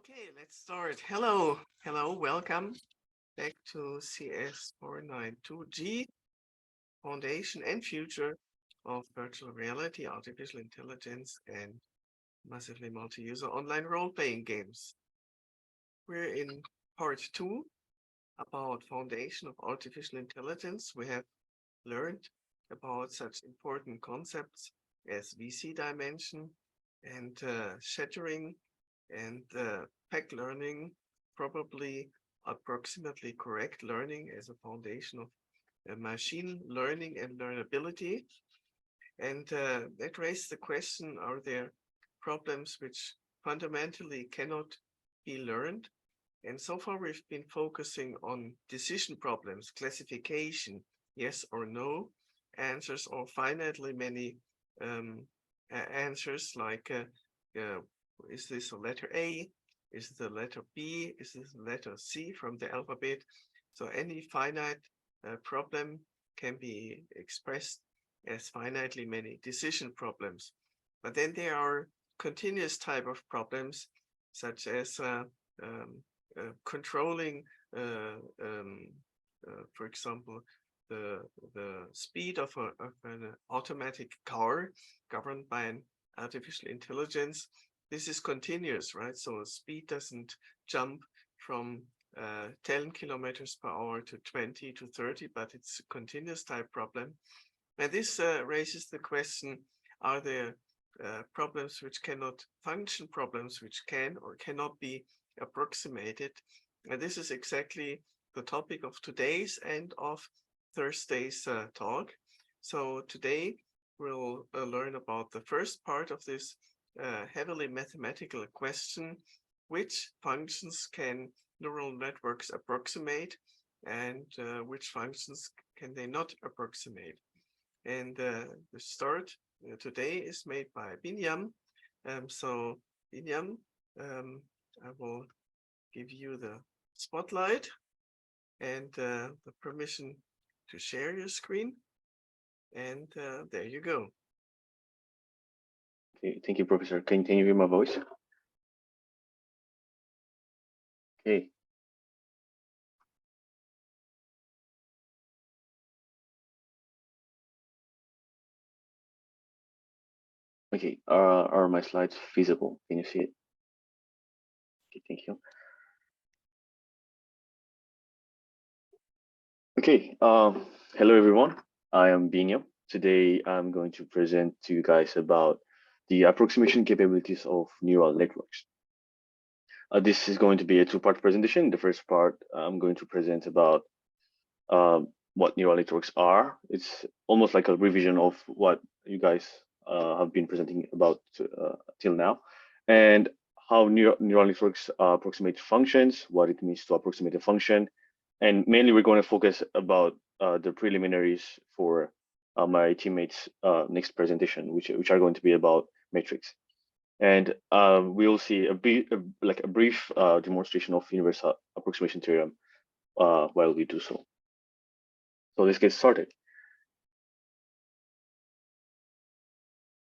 Okay, let's start. Hello, welcome back to CS492G, Foundation and Future of Virtual Reality, Artificial Intelligence, and Massively Multi-User Online Role-Playing Games. We're in part 2 about Foundation of Artificial Intelligence. We have learned about such important concepts as VC dimension and shattering and pack learning, probably approximately correct learning as a foundation of machine learning and learnability. And that raised the question, are there problems which fundamentally cannot be learned? And so far we've been focusing on decision problems, classification, yes or no answers, or finitely many answers like is this a letter A? Is it a letter B? Is this a letter C from the alphabet? So any finite problem can be expressed as finitely many decision problems. But then there are continuous type of problems, such as controlling, for example, the speed of an automatic car governed by an artificial intelligence. This is continuous, right? So speed doesn't jump from 10 kilometers per hour to 20 to 30, but it's a continuous type problem. And this raises the question, are there problems which cannot function, problems which can or cannot be approximated? And this is exactly the topic of today's and of Thursday's talk. So today we'll learn about the first part of this heavily mathematical question: which functions can neural networks approximate, and which functions can they not approximate? And the start today is made by Biniyam. So Biniyam, I will give you the spotlight and the permission to share your screen. And there you go. Okay, thank you, Professor. Can you hear my voice? Okay. Okay, are my slides visible? Can you see it? Okay, thank you. Okay, hello everyone. I am Biniyam. Today I'm going to present to you guys about the approximation capabilities of neural networks. This is going to be a two-part presentation. The first part, I'm going to present about what neural networks are. It's almost like a revision of what you guys have been presenting about till now, and how neural networks approximate functions, what it means to approximate a function, and mainly we're going to focus about the preliminaries for my teammates' next presentation, which are going to be about metrics. And we'll see a brief demonstration of universal approximation theorem while we do so. So let's get started.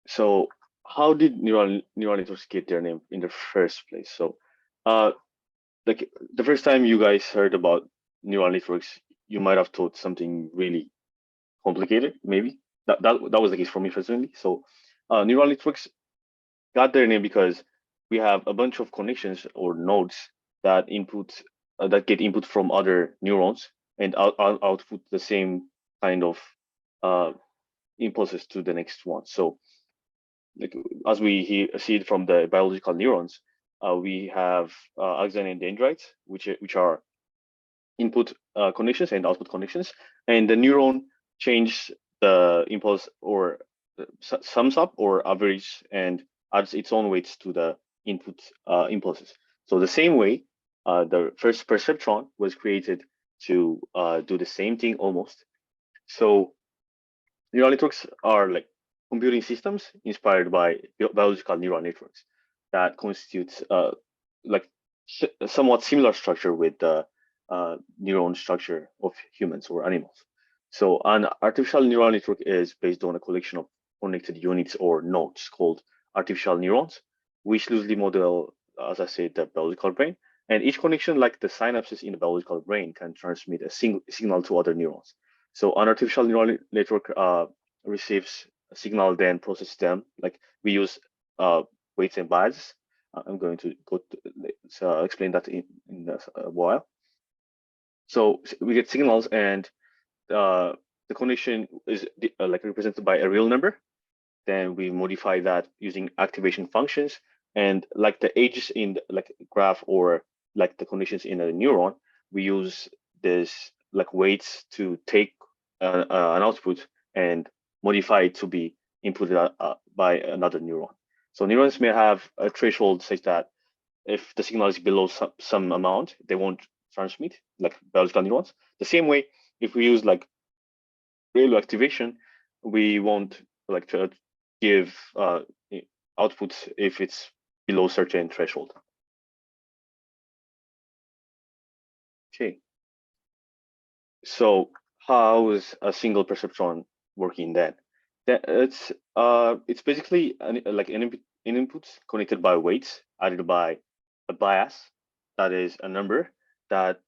So how did neural networks get their name in the first place? So like the first time you guys heard about neural networks, you might have thought something really complicated, maybe. That was the case for me personally. So neural networks got their name because we have a bunch of connections or nodes that get input from other neurons and output the same kind of impulses to the next one. So like, as we see it from the biological neurons, we have axon and dendrites, which are input connections and output connections, and the neuron changes the impulse or sums up or average and adds its own weights to the input impulses. So the same way, the first perceptron was created to do the same thing almost. So neural networks are like computing systems inspired by biological neural networks that constitutes like somewhat similar structure with the neuron structure of humans or animals. So an artificial neural network is based on a collection of connected units or nodes called artificial neurons, which loosely model as I said, the biological brain. And each connection, like the synapses in the biological brain, can transmit a signal to other neurons. So an artificial neural network receives a signal, then processes them. Like we use weights and biases. I'm going to explain that in a while. So we get signals, and the connection is like represented by a real number. Then we modify that using activation functions, and like the edges in the, like graph, or like the conditions in a neuron, we use this like weights to take an output and modify it to be inputted by another neuron. So neurons may have a threshold such that if the signal is below some amount, they won't transmit, like biological neurons. The same way, if we use like ReLU activation, we won't like to give outputs if it's below certain threshold. Okay. So how is a single perceptron working then? It's basically like an inputs connected by weights added by a bias, that is a number that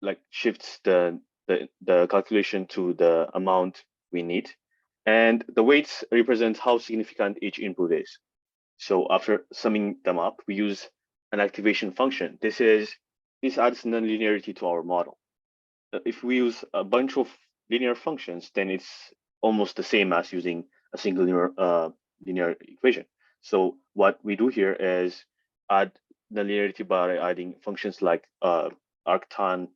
like shifts the calculation to the amount we need, and the weights represent how significant each input is. So after summing them up, we use an activation function. This adds nonlinearity to our model. If we use a bunch of linear functions, then it's almost the same as using a single linear equation. So what we do here is add nonlinearity by adding functions like arctan,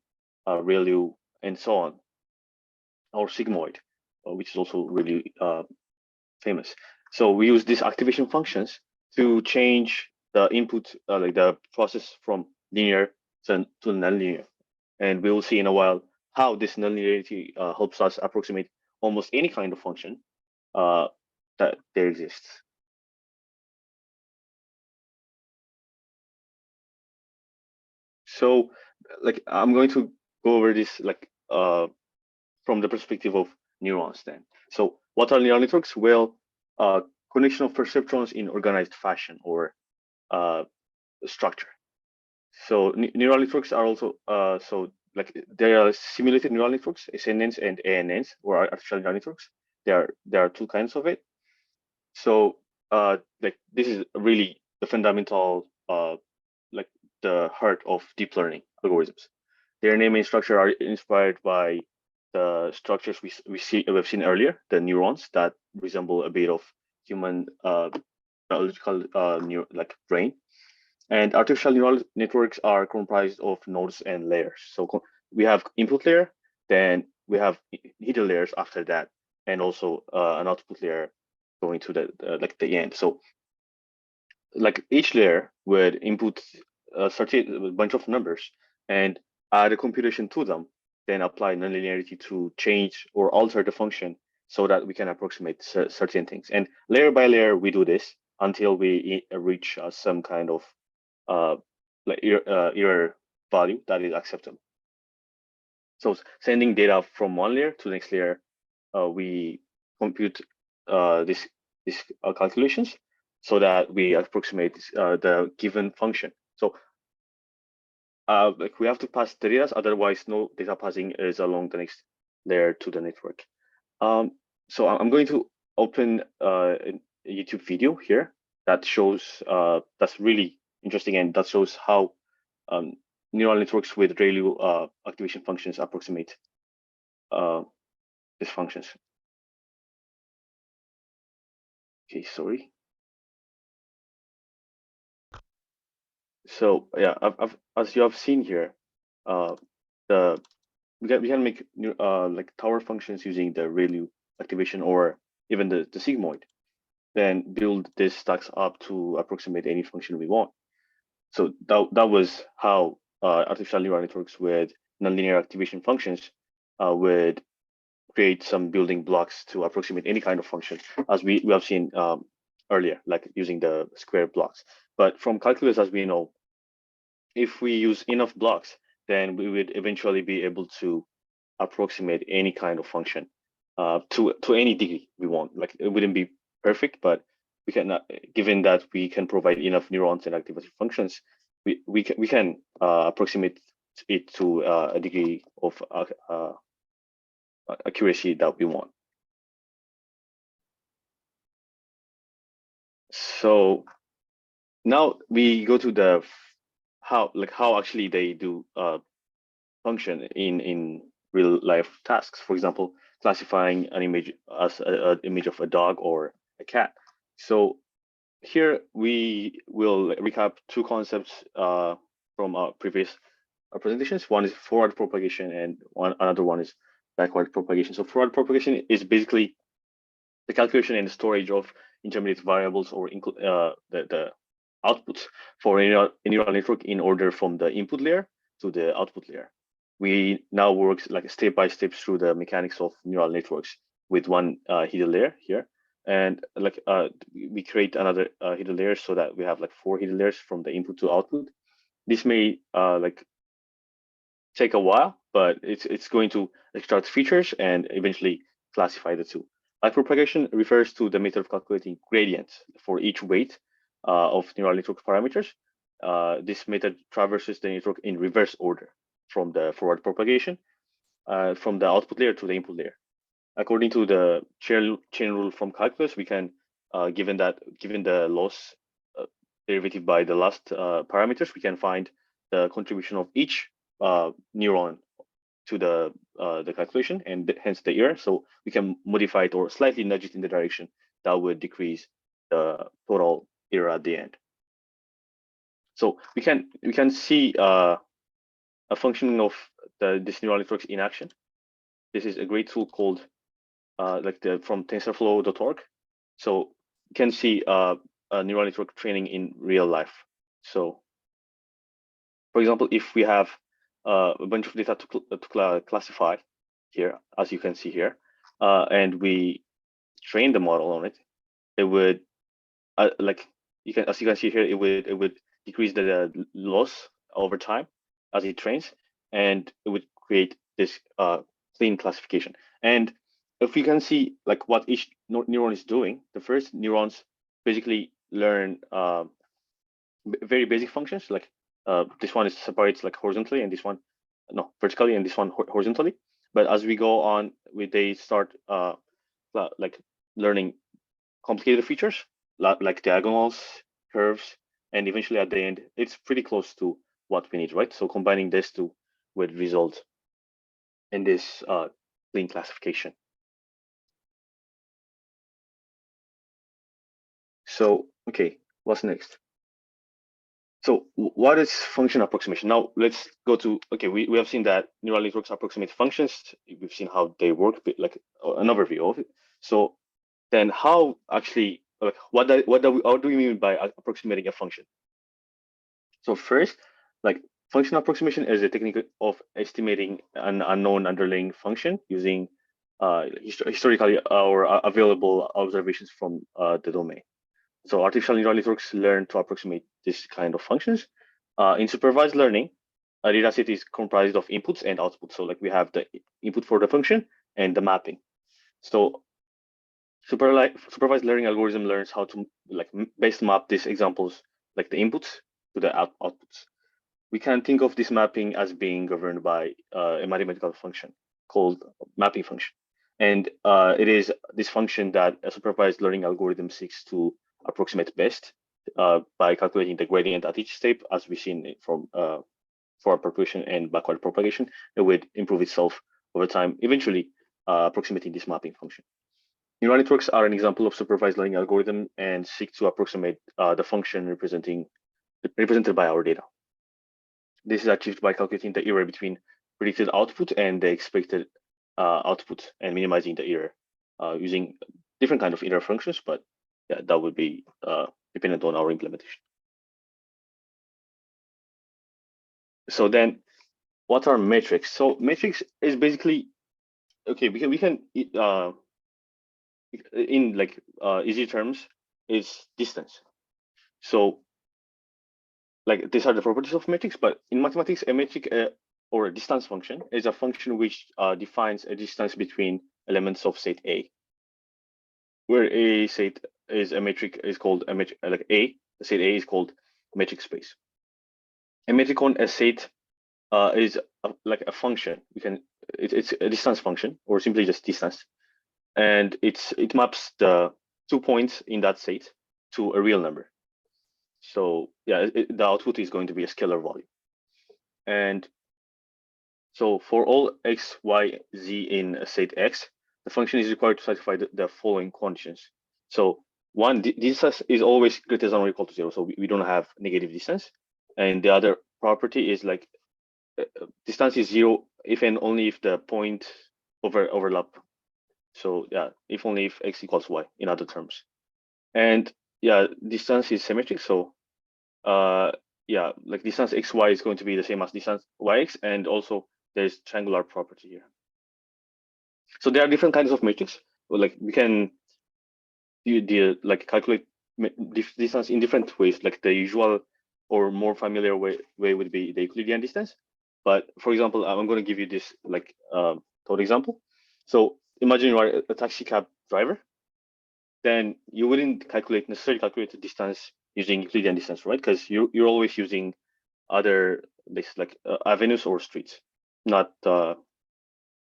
ReLU, and so on, or sigmoid, which is also really famous. So we use these activation functions to change the input, like the process from linear to nonlinear. And we will see in a while how this nonlinearity helps us approximate almost any kind of function that there exists. So like I'm going to go over this like from the perspective of neurons then. So what are neural networks? Well, connection of perceptrons in organized fashion, or structure. So neural networks are also so like there are simulated neural networks, SNNs and ANNs, or artificial neural networks. There are two kinds of it. So like this is really the fundamental like the heart of deep learning algorithms. Their name and structure are inspired by the structures we've seen earlier, the neurons that resemble a bit of human biological like brain. And artificial neural networks are comprised of nodes and layers. So we have input layer, then we have hidden layers after that, and also an output layer going to the like the end. So like each layer would input a certain bunch of numbers and add a computation to them, then apply nonlinearity to change or alter the function so that we can approximate certain things. And layer by layer, we do this until we reach some kind of like error value that is acceptable. So sending data from one layer to the next layer, we compute these calculations so that we approximate the given function. So like we have to pass the data, otherwise no data passing is along the next layer to the network. So I'm going to open a YouTube video here that shows that's really interesting, and that shows how neural networks with ReLU activation functions approximate these functions. Okay, sorry. So yeah, as you have seen here, we can make like tower functions using the ReLU activation, or even the sigmoid, then build these stacks up to approximate any function we want. So that was how artificial neural networks with nonlinear activation functions would create some building blocks to approximate any kind of function, as we have seen earlier, like using the square blocks. But from calculus, as we know, if we use enough blocks, then we would eventually be able to approximate any kind of function to any degree we want. Like it wouldn't be perfect, but we can, given that we can provide enough neurons and activity functions, we can approximate it to a degree of accuracy that we want. So now we go to the how actually they do function in real life tasks. For example, classifying an image as an image of a dog or a cat. So here we will recap two concepts from our previous presentations. One is forward propagation, and another one is backward propagation. So forward propagation is basically the calculation and storage of intermediate variables or the outputs for a neural network in order from the input layer to the output layer. We now work like step by step through the mechanics of neural networks with one hidden layer here, and like we create another hidden layer so that we have like 4 hidden layers from the input to output. This may like take a while, but it's going to extract features and eventually classify the two. Backpropagation refers to the method of calculating gradients for each weight of neural network parameters. This method traverses the network in reverse order from the forward propagation, from the output layer to the input layer. According to the chain rule from calculus, we can, given the loss derivative by the last parameters, we can find the contribution of each neuron to the calculation and hence the error. So we can modify it or slightly nudge it in the direction that would decrease the total error at the end. So we can see a functioning of this neural networks in action. This is a great tool called from TensorFlow.org. So you can see a neural network training in real life. So for example, if we have a bunch of data to classify here, as you can see here, and we train the model on it, it would as you can see here, it would decrease the loss over time as it trains, and it would create this clean classification. And if we can see like what each neuron is doing, the first neurons basically learn very basic functions, like this one is separates like horizontally, and this one vertically, and this one horizontally. But as we go on, they start like learning complicated features like diagonals, curves, and eventually at the end, it's pretty close to what we need, right? So combining this two would result in this clean classification. So, okay, what's next? So what is function approximation? Now let's go to, okay, we have seen that neural networks approximate functions. We've seen how they work, like an overview of it. So then how actually, like what do we mean by approximating a function? So first, like function approximation is a technique of estimating an unknown underlying function using historically or available observations from the domain. So artificial neural networks learn to approximate this kind of functions. In supervised learning, a data set is comprised of inputs and outputs. So like we have the input for the function and the mapping. So supervised learning algorithm learns how to like best map these examples, like the inputs to the outputs. We can think of this mapping as being governed by a mathematical function called mapping function. And it is this function that a supervised learning algorithm seeks to approximate best by calculating the gradient at each step, as we've seen from forward propagation and backward propagation. It would improve itself over time, eventually approximating this mapping function. Neural networks are an example of supervised learning algorithm and seek to approximate the function represented by our data. This is achieved by calculating the error between predicted output and the expected output and minimizing the error using different kind of error functions, but yeah, that would be dependent on our implementation. So then what are metrics? So metrics is basically, okay, we can in like easy terms, is distance. So like these are the properties of metrics, but in mathematics, a metric or a distance function is a function which defines a distance between elements of set A, where A set is a metric, is called a metric, like A. The set A is called metric space. A metric on a set is like a function. We can it's a distance function, or simply just distance, and it maps the 2 points in that set to a real number. So yeah, the output is going to be a scalar value. And so for all x, y, z in a set X, the function is required to satisfy the following conditions. So one, distance is always greater than or equal to 0, so we don't have negative distance. And the other property is like distance is 0 if and only if the point overlap. So yeah, if only if x equals y, in other terms. And yeah, distance is symmetric, so yeah, like distance xy is going to be the same as distance yx, and also there's triangular property here. So there are different kinds of metrics. Like we can like calculate distance in different ways. Like the usual or more familiar way would be the Euclidean distance. But for example, I'm going to give you this like thought example. So imagine you are a taxi cab driver. Then you wouldn't necessarily calculate the distance using Euclidean distance, right? Because you're always using other like avenues or streets, not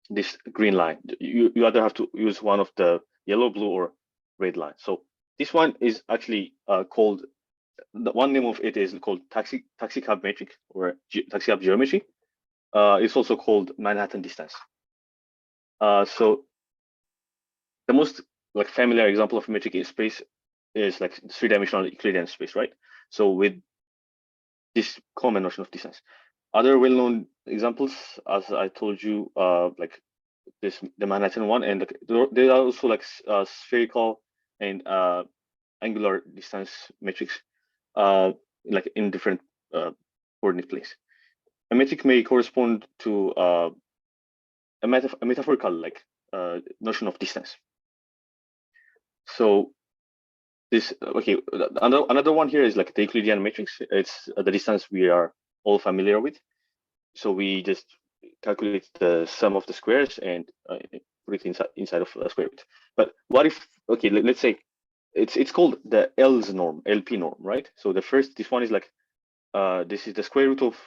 this green line. You either have to use one of the yellow, blue, or red line. So this one is actually called, the one name of it is called taxi cab metric, or taxi cab geometry. It's also called Manhattan distance. So the most like familiar example of metric space is like three-dimensional Euclidean space, right? So with this common notion of distance. Other well-known examples, as I told you, like the Manhattan one, and there are also like spherical and angular distance metrics, like in different coordinate place. A metric may correspond to a metaphorical like notion of distance. So this, okay, another one here is like the Euclidean matrix. It's the distance we are all familiar with. So we just calculate the sum of the squares and put it inside of a square root. But what if, okay, let's say it's called the L's norm, LP norm, right? So this one is like, this is the square root of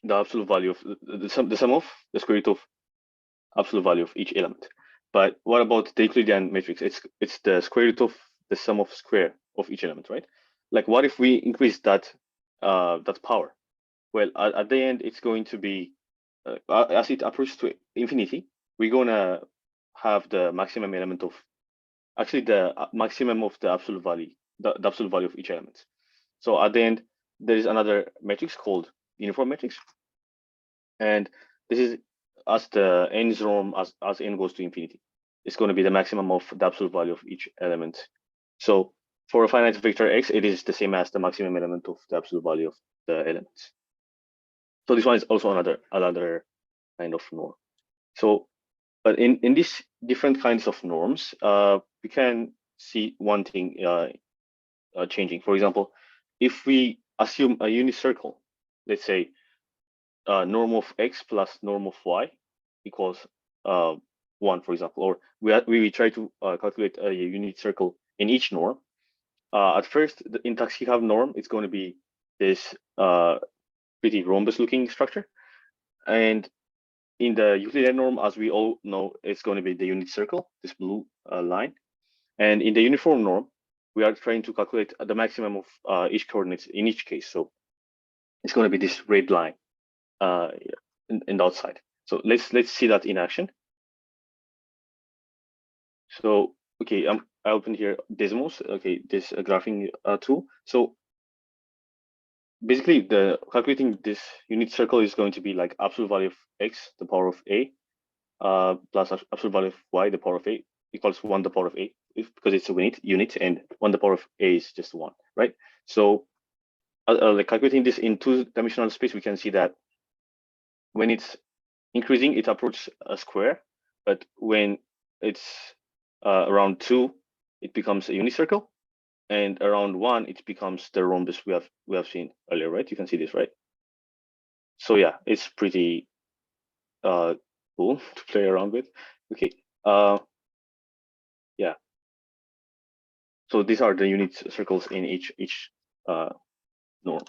the absolute value of the sum of the square root of absolute value of each element. But what about the Euclidean matrix? It's the square root of the sum of square of each element, right? Like what if we increase that that power? Well, at the end, it's going to be, as it approaches to infinity, we're gonna have the maximum element of, actually the maximum of the absolute value, the absolute value of each element. So at the end, there is another matrix called uniform matrix. And this is as the n's norm, as n goes to infinity. It's going to be the maximum of the absolute value of each element. So for a finite vector x, it is the same as the maximum element of the absolute value of the elements. So this one is also another kind of norm. So, but in these different kinds of norms, we can see one thing changing. For example, if we assume a unit circle, let's say norm of x plus norm of y equals 1, for example, or we try to calculate a unit circle in each norm. At first, in taxi cab norm, it's going to be this pretty rhombus-looking structure, and in the Euclidean norm, as we all know, it's going to be the unit circle, this blue line, and in the uniform norm, we are trying to calculate the maximum of each coordinates in each case. So it's going to be this red line in the outside. So let's see that in action. So okay, I opened here Desmos. Okay, this graphing tool. So basically, the calculating this unit circle is going to be like absolute value of x, the power of a, plus absolute value of y, the power of a, equals 1 the power of a, because it's a unit, and 1 the power of a is just 1, right? So like calculating this in two-dimensional space, we can see that when it's increasing, it approaches a square, but when it's around 2, it becomes a unicircle, and around 1, it becomes the rhombus we have seen earlier, right? You can see this, right? So yeah, it's pretty cool to play around with. Okay, yeah. So these are the unit circles in each norm.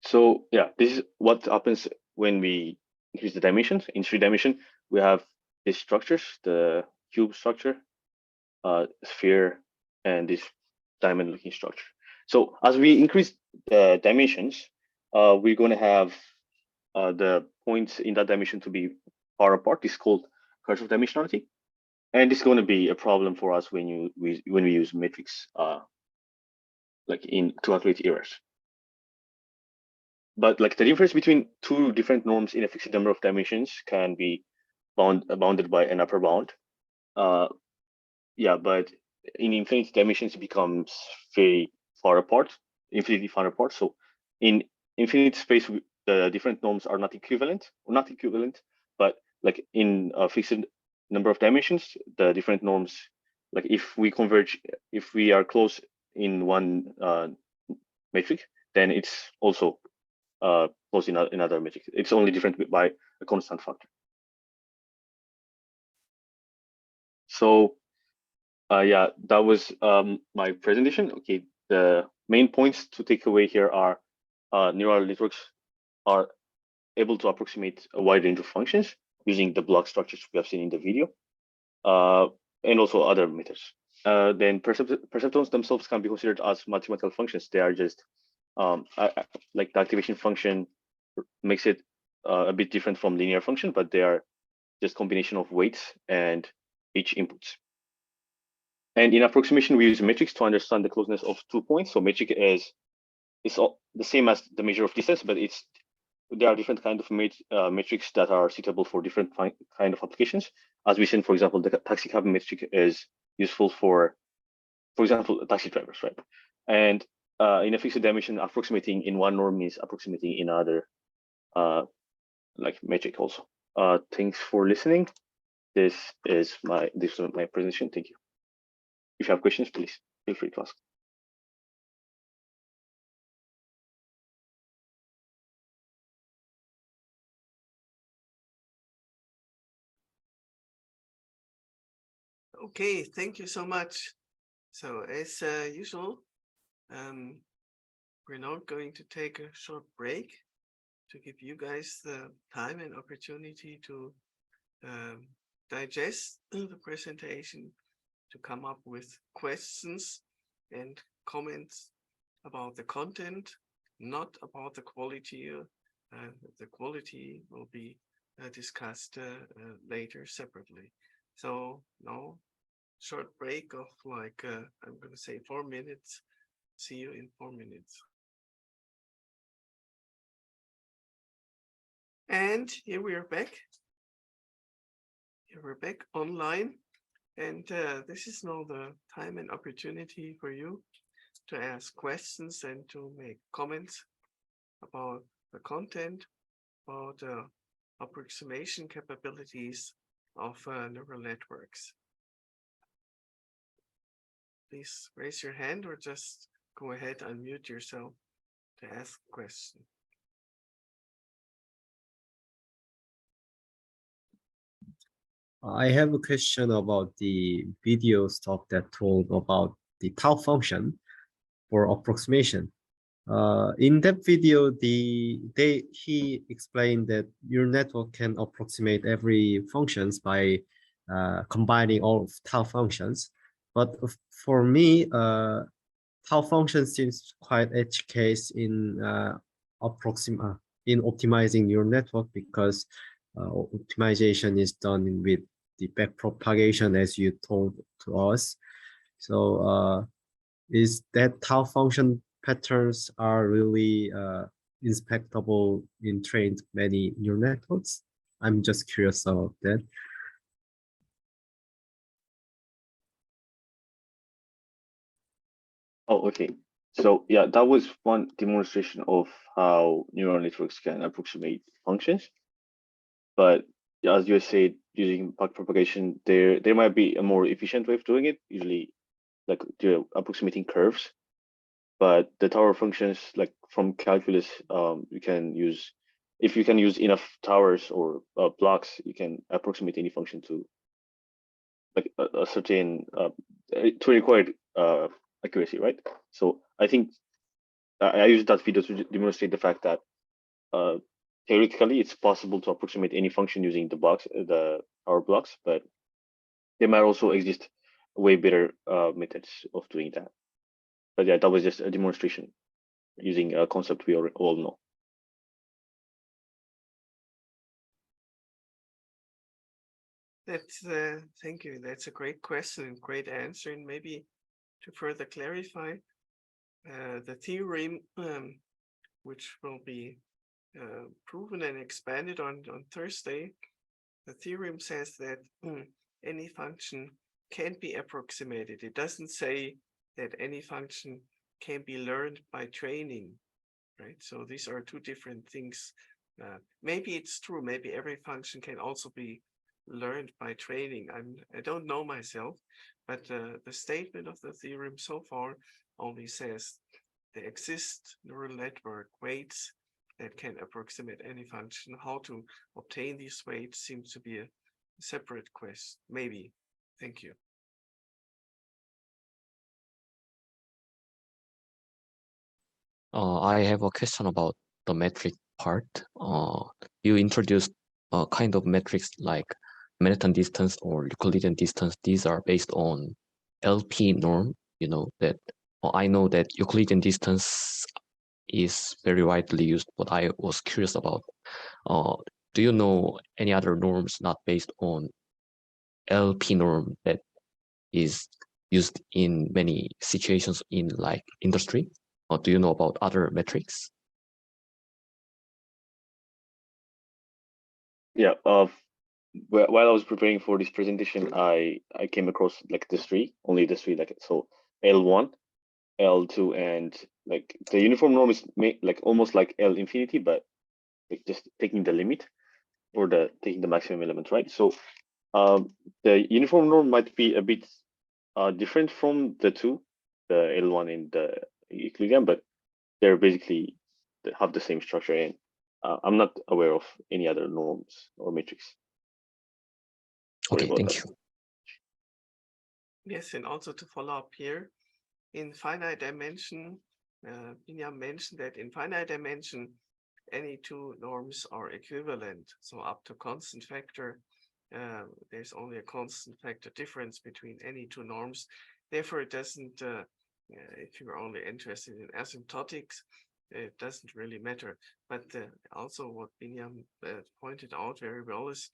So yeah, this is what happens when we increase the dimensions. In 3D, we have these structures, the cube structure, sphere, and this diamond-looking structure. So as we increase the dimensions, we're going to have the points in that dimension to be far apart. This is called cursive dimensionality, and this is going to be a problem for us when we use metrics like to calculate errors. But like the difference between two different norms in a fixed number of dimensions can be bounded by an upper bound. Yeah, but in infinite dimensions, it becomes very far apart, infinitely far apart. So in infinite space, the different norms are not equivalent, but like in a fixed number of dimensions, the different norms, like if we converge, if we are close in one metric, then it's also close in another metric. It's only different by a constant factor. So yeah, that was my presentation. Okay, the main points to take away here are neural networks are able to approximate a wide range of functions using the block structures we have seen in the video, and also other methods. Then perceptrons themselves can be considered as mathematical functions. They are just like the activation function makes it a bit different from linear function, but they are just combination of weights and each inputs. And in approximation, we use metrics to understand the closeness of 2 points. So metric is the same as the measure of distance, but there are different kind of metrics that are suitable for different kind of applications. As we said, for example, the taxi cab metric is useful for example, taxi drivers, right? And in a fixed dimension, approximating in one norm means approximating in other like metric also. Thanks for listening. This is my presentation. Thank you. If you have questions, please feel free to ask. Okay, thank you so much. So as usual, we're now going to take a short break to give you guys the time and opportunity to digest the presentation, to come up with questions and comments about the content, not about the quality. The quality will be discussed later separately. So now, short break of like, I'm going to say 4 minutes. See you in 4 minutes. And here we are back. Here we're back online. And this is now the time and opportunity for you to ask questions and to make comments about the content, about approximation capabilities of neural networks. Please raise your hand or just go ahead and unmute yourself to ask a question. I have a question about the video stuff that told about the tau function for approximation. In that video, he explained that your network can approximate every functions by combining all of tau functions. But for me, tau function seems quite edge case in optimizing your network, because optimization is done with the backpropagation, as you told to us. So is that tau function patterns are really inspectable in trained many neural networks? I'm just curious about that. Oh, okay. So yeah, that was one demonstration of how neural networks can approximate functions. But as you said, using backpropagation, there might be a more efficient way of doing it, usually like approximating curves. But the tower functions, like from calculus, you can use, if you can use enough towers or blocks, you can approximate any function to like a certain to required accuracy, right? So I think I used that video to demonstrate the fact that theoretically it's possible to approximate any function using our blocks, but there might also exist way better methods of doing that. But yeah, that was just a demonstration using a concept we all know. That's thank you. That's a great question and great answer. And maybe to further clarify, the theorem, which will be proven and expanded on Thursday, the theorem says that any function can be approximated. It doesn't say that any function can be learned by training, right? So these are two different things. Maybe it's true. Maybe every function can also be learned by training. I don't know myself, but the statement of the theorem so far only says there exist neural network weights that can approximate any function. How to obtain these weights seems to be a separate quest. Maybe. Thank you. I have a question about the metric part. You introduced a kind of metrics like Manhattan distance or Euclidean distance. These are based on LP norm. You know that I know that Euclidean distance is very widely used, but I was curious about, do you know any other norms not based on LP norm that is used in many situations in like industry? Or do you know about other metrics? Yeah, while I was preparing for this presentation, I came across like only this three, like so L1, L2, and like the uniform norm is like almost like L infinity, but like just taking the limit or taking the maximum element, right? So the uniform norm might be a bit different from the two, the L1 and the Euclidean, but they're basically have the same structure, and I'm not aware of any other norms or metrics. Okay, thank you. Yes, and also to follow up here, in finite dimension, Biniyam mentioned that in finite dimension, any two norms are equivalent. So up to constant factor, there's only a constant factor difference between any two norms. Therefore, it doesn't, if you're only interested in asymptotics, it doesn't really matter. But also what Biniyam pointed out very well is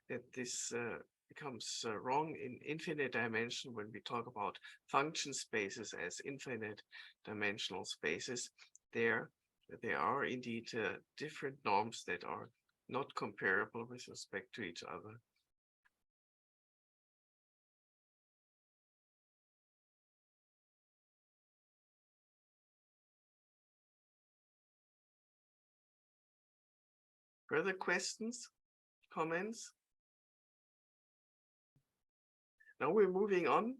that this becomes wrong in infinite dimension when we talk about function spaces as infinite dimensional spaces. There are indeed different norms that are not comparable with respect to each other. Further questions, comments? Now we're moving on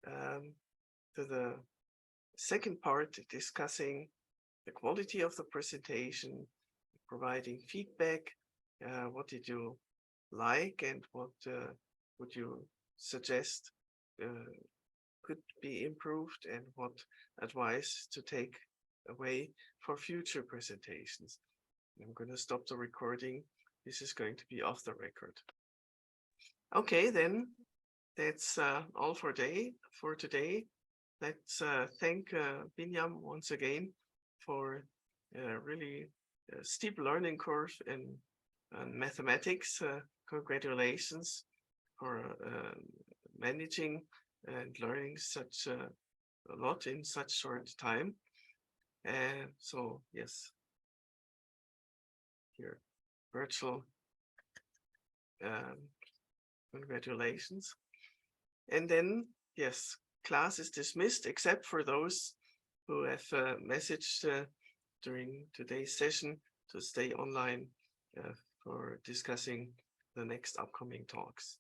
to the second part, discussing the quality of the presentation, providing feedback. What did you like and what would you suggest could be improved, and what advice to take away for future presentations? I'm going to stop the recording. This is going to be off the record. Okay, then that's all for today. Let's thank Biniyam once again for a really steep learning curve in mathematics. Congratulations for managing and learning such a lot in such short time. So yes, here, virtual congratulations. And then, yes, class is dismissed except for those who have messaged during today's session to stay online for discussing the next upcoming talks.